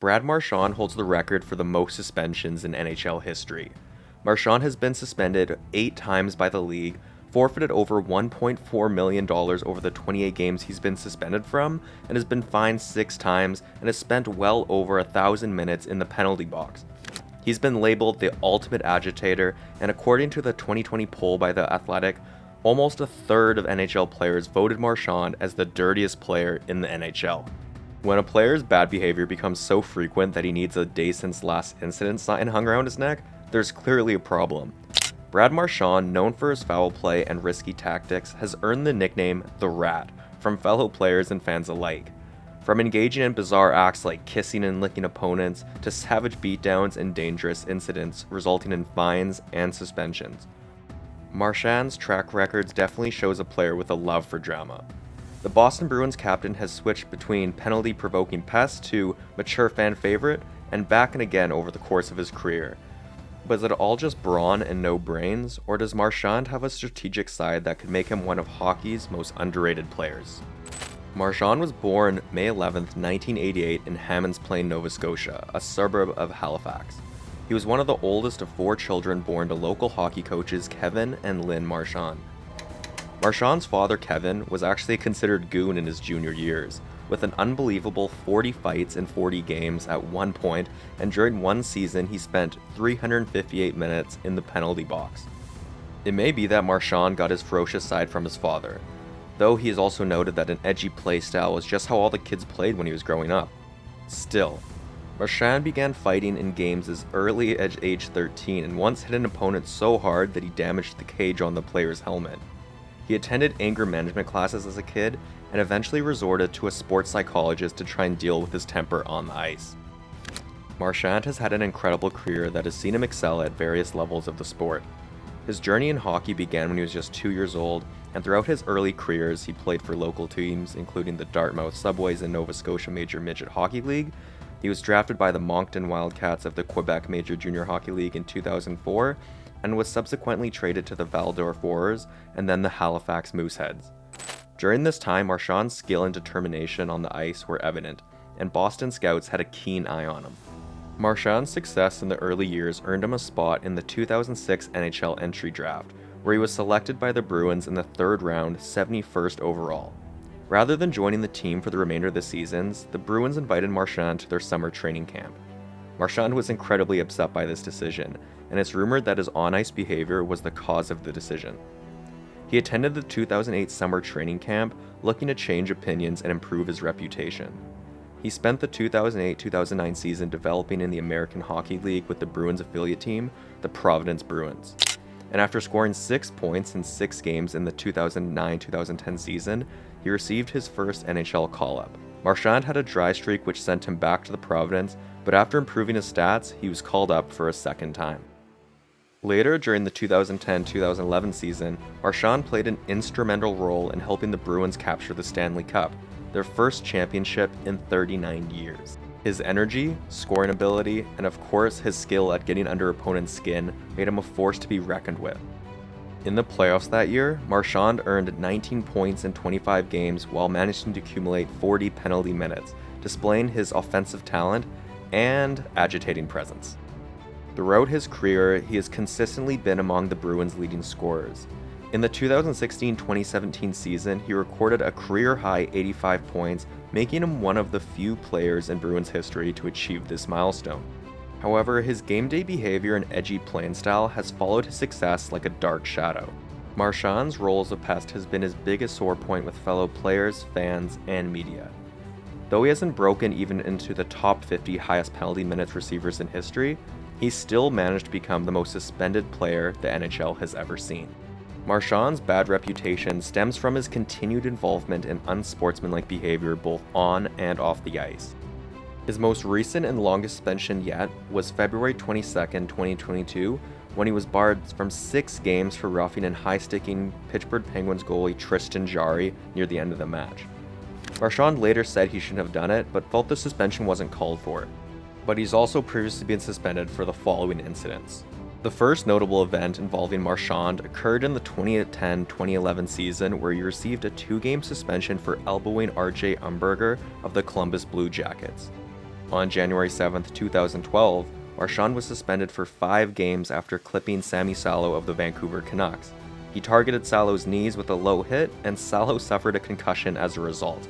Brad Marchand holds the record for the most suspensions in NHL history. Marchand has been suspended 8 times by the league, forfeited over $1.4 million over the 28 games he's been suspended from, and has been fined 6 times and has spent well over 1,000 minutes in the penalty box. He's been labeled the ultimate agitator, and according to the 2020 poll by The Athletic, almost a third of NHL players voted Marchand as the dirtiest player in the NHL. When a player's bad behavior becomes so frequent that he needs a day since last incident sign hung around his neck, there's clearly a problem. Brad Marchand, known for his foul play and risky tactics, has earned the nickname The Rat from fellow players and fans alike. From engaging in bizarre acts like kissing and licking opponents, to savage beatdowns and dangerous incidents resulting in fines and suspensions. Marchand's track records definitely shows a player with a love for drama. The Boston Bruins captain has switched between penalty-provoking pest to mature fan favorite, and back and again over the course of his career. But is it all just brawn and no brains, or does Marchand have a strategic side that could make him one of hockey's most underrated players? Marchand was born May 11, 1988 in Hammonds Plain, Nova Scotia, a suburb of Halifax. He was one of the oldest of 4 children born to local hockey coaches Kevin and Lynn Marchand. Marchand's father, Kevin, was actually a considered goon in his junior years, with an unbelievable 40 fights in 40 games at one point, and during one season he spent 358 minutes in the penalty box. It may be that Marchand got his ferocious side from his father, though he has also noted that an edgy play style was just how all the kids played when he was growing up. Still, Marchand began fighting in games as early as age 13 and once hit an opponent so hard that he damaged the cage on the player's helmet. He attended anger management classes as a kid and eventually resorted to a sports psychologist to try and deal with his temper on the ice. Marchand has had an incredible career that has seen him excel at various levels of the sport. His journey in hockey began when he was just 2 years old, and throughout his early careers he played for local teams including the Dartmouth Subways and Nova Scotia Major Midget Hockey League. He was drafted by the Moncton Wildcats of the Quebec Major Junior Hockey League in 2004, and was subsequently traded to the Val-d'Or Roars and then the Halifax Mooseheads. During this time, Marchand's skill and determination on the ice were evident, and Boston scouts had a keen eye on him. Marchand's success in the early years earned him a spot in the 2006 NHL entry draft, where he was selected by the Bruins in the 3rd round, 71st overall. Rather than joining the team for the remainder of the seasons, the Bruins invited Marchand to their summer training camp. Marchand was incredibly upset by this decision, and it's rumored that his on-ice behavior was the cause of the decision. He attended the 2008 summer training camp looking to change opinions and improve his reputation. He spent the 2008-2009 season developing in the American Hockey League with the Bruins affiliate team, the Providence Bruins. And after scoring 6 points in 6 games in the 2009-2010 season, he received his first NHL call-up. Marchand had a dry streak which sent him back to the Providence, but after improving his stats, he was called up for a second time. Later, during the 2010-2011 season, Marchand played an instrumental role in helping the Bruins capture the Stanley Cup, their first championship in 39 years. His energy, scoring ability, and of course his skill at getting under opponents' skin made him a force to be reckoned with. In the playoffs that year, Marchand earned 19 points in 25 games while managing to accumulate 40 penalty minutes, displaying his offensive talent and agitating presence. Throughout his career, he has consistently been among the Bruins' leading scorers. In the 2016-2017 season, he recorded a career-high 85 points, making him one of the few players in Bruins history to achieve this milestone. However, his game-day behavior and edgy playing style has followed his success like a dark shadow. Marchand's role as a pest has been his biggest sore point with fellow players, fans, and media. Though he hasn't broken even into the top 50 highest penalty minutes receivers in history, he's still managed to become the most suspended player the NHL has ever seen. Marchand's bad reputation stems from his continued involvement in unsportsmanlike behavior both on and off the ice. His most recent and longest suspension yet was February 22, 2022, when he was barred from 6 games for roughing and high-sticking Pittsburgh Penguins goalie Tristan Jarry near the end of the match. Marchand later said he shouldn't have done it, but felt the suspension wasn't called for. But he's also previously been suspended for the following incidents. The first notable event involving Marchand occurred in the 2010-2011 season, where he received a 2-game suspension for elbowing RJ Umberger of the Columbus Blue Jackets. On January 7, 2012, Marchand was suspended for 5 games after clipping Sammy Salo of the Vancouver Canucks. He targeted Salo's knees with a low hit, and Salo suffered a concussion as a result.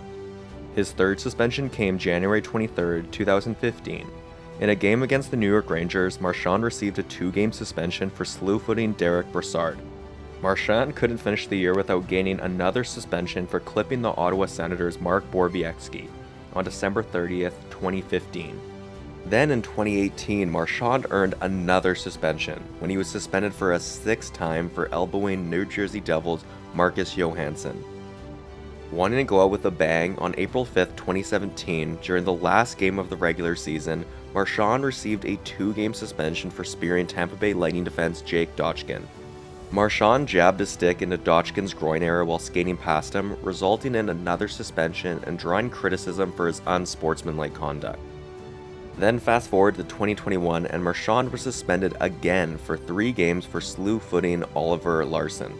His third suspension came January 23, 2015. In a game against the New York Rangers, Marchand received a 2-game suspension for slew-footing Derek Brassard. Marchand couldn't finish the year without gaining another suspension for clipping the Ottawa Senators' Mark Borowiecki on December 30, 2015. Then in 2018, Marchand earned another suspension when he was suspended for a 6th time for elbowing New Jersey Devils' Marcus Johansson. Wanting to go out with a bang, on April 5, 2017, during the last game of the regular season, Marchand received a 2-game suspension for spearing Tampa Bay Lightning defense Jake Dotchkin. Marchand jabbed a stick into Dotchkin's groin area while skating past him, resulting in another suspension and drawing criticism for his unsportsmanlike conduct. Then fast forward to 2021, and Marchand was suspended again for 3 games for slew-footing Oliver Larsson.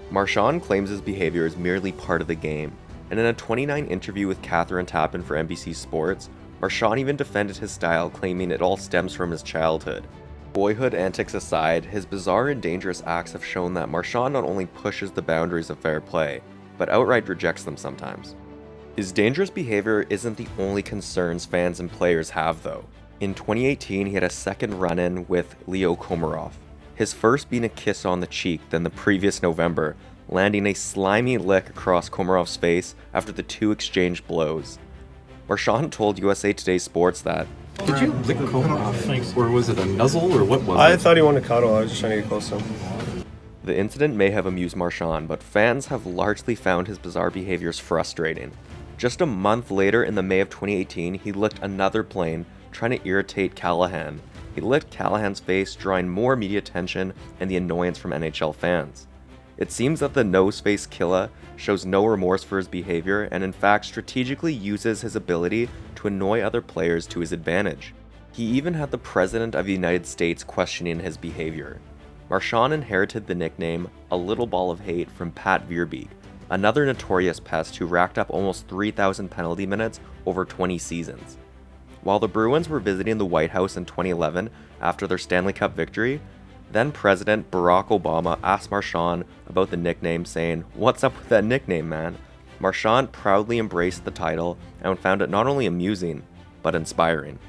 Marchand claims his behavior is merely part of the game, and in a 2019 interview with Catherine Tappan for NBC Sports, Marchand even defended his style, claiming it all stems from his childhood. Boyhood antics aside, his bizarre and dangerous acts have shown that Marchand not only pushes the boundaries of fair play, but outright rejects them sometimes. His dangerous behavior isn't the only concerns fans and players have, though. In 2018, he had a second run-in with Leo Komarov, his first being a kiss on the cheek, then the previous November, landing a slimy lick across Komarov's face after the 2 exchanged blows. Marchand told USA Today Sports that, "Did you lick Komarov? Or was it a nuzzle, or what was it?" I thought he wanted to cuddle. I was just trying to get close to him. The incident may have amused Marchand, but fans have largely found his bizarre behaviors frustrating. Just a month later, in the May of 2018, he licked another plane, trying to irritate Callahan. He licked Callahan's face, drawing more media attention and the annoyance from NHL fans. It seems that the nose-face killer shows no remorse for his behavior and in fact strategically uses his ability to annoy other players to his advantage. He even had the President of the United States questioning his behavior. Marchand inherited the nickname "A Little Ball of Hate" from Pat Veerbeek, another notorious pest who racked up almost 3,000 penalty minutes over 20 seasons. While the Bruins were visiting the White House in 2011 after their Stanley Cup victory, then President Barack Obama asked Marchand about the nickname, saying, "What's up with that nickname, man?" Marchand proudly embraced the title and found it not only amusing, but inspiring.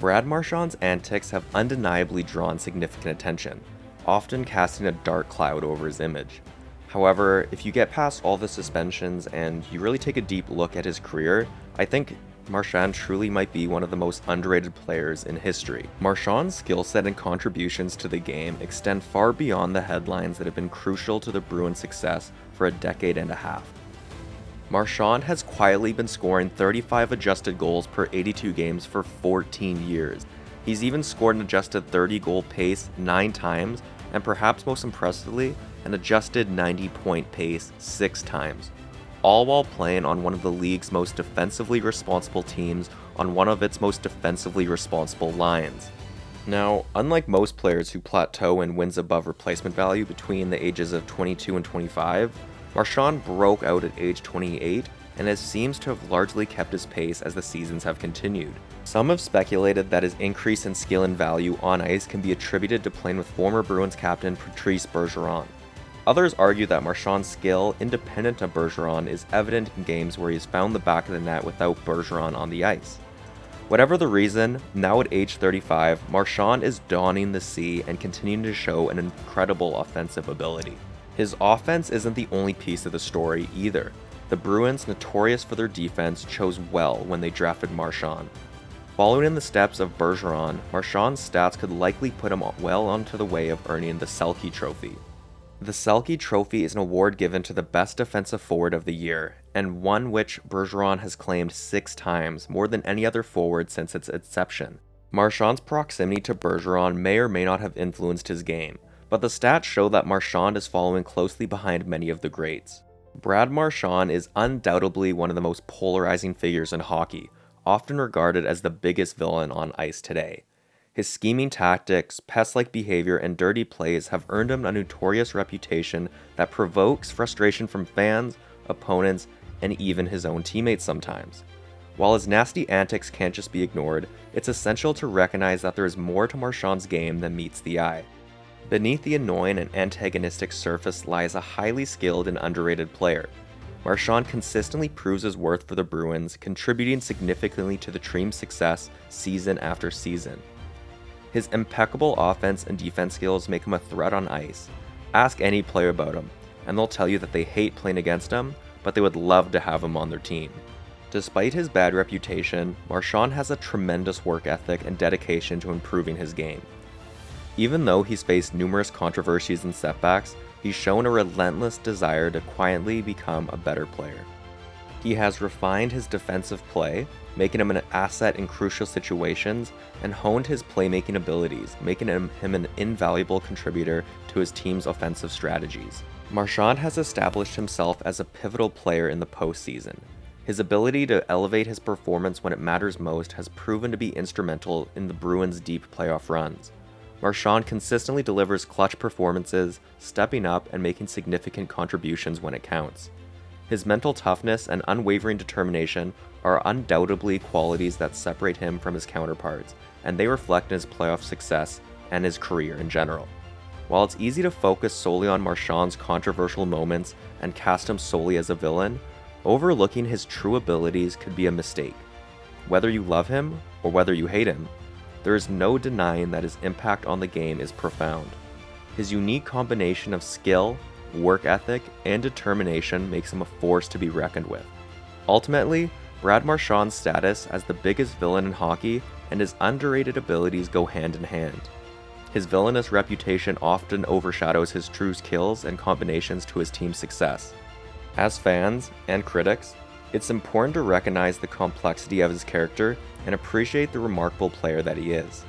Brad Marchand's antics have undeniably drawn significant attention, often casting a dark cloud over his image. However, if you get past all the suspensions and you really take a deep look at his career, I think Marchand truly might be one of the most underrated players in history. Marchand's skill set and contributions to the game extend far beyond the headlines that have been crucial to the Bruins' success for a decade and a half. Marchand has quietly been scoring 35 adjusted goals per 82 games for 14 years. He's even scored an adjusted 30-goal pace 9 times, and perhaps most impressively, an adjusted 90-point pace 6 times. All while playing on one of the league's most defensively responsible teams on one of its most defensively responsible lines. Now, unlike most players who plateau in wins above replacement value between the ages of 22 and 25, Marchand broke out at age 28 and seems to have largely kept his pace as the seasons have continued. Some have speculated that his increase in skill and value on ice can be attributed to playing with former Bruins captain Patrice Bergeron. Others argue that Marchand's skill, independent of Bergeron, is evident in games where he has found the back of the net without Bergeron on the ice. Whatever the reason, now at age 35, Marchand is donning the C and continuing to show an incredible offensive ability. His offense isn't the only piece of the story either. The Bruins, notorious for their defense, chose well when they drafted Marchand. Following in the steps of Bergeron, Marchand's stats could likely put him well onto the way of earning the Selke Trophy. The Selke Trophy is an award given to the best defensive forward of the year, and one which Bergeron has claimed 6 times, more than any other forward since its inception. Marchand's proximity to Bergeron may or may not have influenced his game, but the stats show that Marchand is following closely behind many of the greats. Brad Marchand is undoubtedly one of the most polarizing figures in hockey, often regarded as the biggest villain on ice today. His scheming tactics, pest-like behavior, and dirty plays have earned him a notorious reputation that provokes frustration from fans, opponents, and even his own teammates sometimes. While his nasty antics can't just be ignored, it's essential to recognize that there is more to Marchand's game than meets the eye. Beneath the annoying and antagonistic surface lies a highly skilled and underrated player. Marchand consistently proves his worth for the Bruins, contributing significantly to the team's success season after season. His impeccable offense and defense skills make him a threat on ice. Ask any player about him, and they'll tell you that they hate playing against him, but they would love to have him on their team. Despite his bad reputation, Marchand has a tremendous work ethic and dedication to improving his game. Even though he's faced numerous controversies and setbacks, he's shown a relentless desire to quietly become a better player. He has refined his defensive play, making him an asset in crucial situations, and honed his playmaking abilities, making him an invaluable contributor to his team's offensive strategies. Marchand has established himself as a pivotal player in the postseason. His ability to elevate his performance when it matters most has proven to be instrumental in the Bruins' deep playoff runs. Marchand consistently delivers clutch performances, stepping up and making significant contributions when it counts. His mental toughness and unwavering determination are undoubtedly qualities that separate him from his counterparts, and they reflect in his playoff success and his career in general. While it's easy to focus solely on Marchand's controversial moments and cast him solely as a villain, overlooking his true abilities could be a mistake. Whether you love him or whether you hate him, there is no denying that his impact on the game is profound. His unique combination of skill, work ethic, and determination makes him a force to be reckoned with. Ultimately, Brad Marchand's status as the biggest villain in hockey and his underrated abilities go hand in hand. His villainous reputation often overshadows his true skills and combinations to his team's success. As fans and critics, it's important to recognize the complexity of his character and appreciate the remarkable player that he is.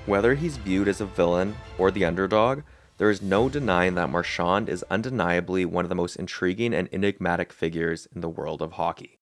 Whether he's viewed as a villain or the underdog, there is no denying that Marchand is undeniably one of the most intriguing and enigmatic figures in the world of hockey.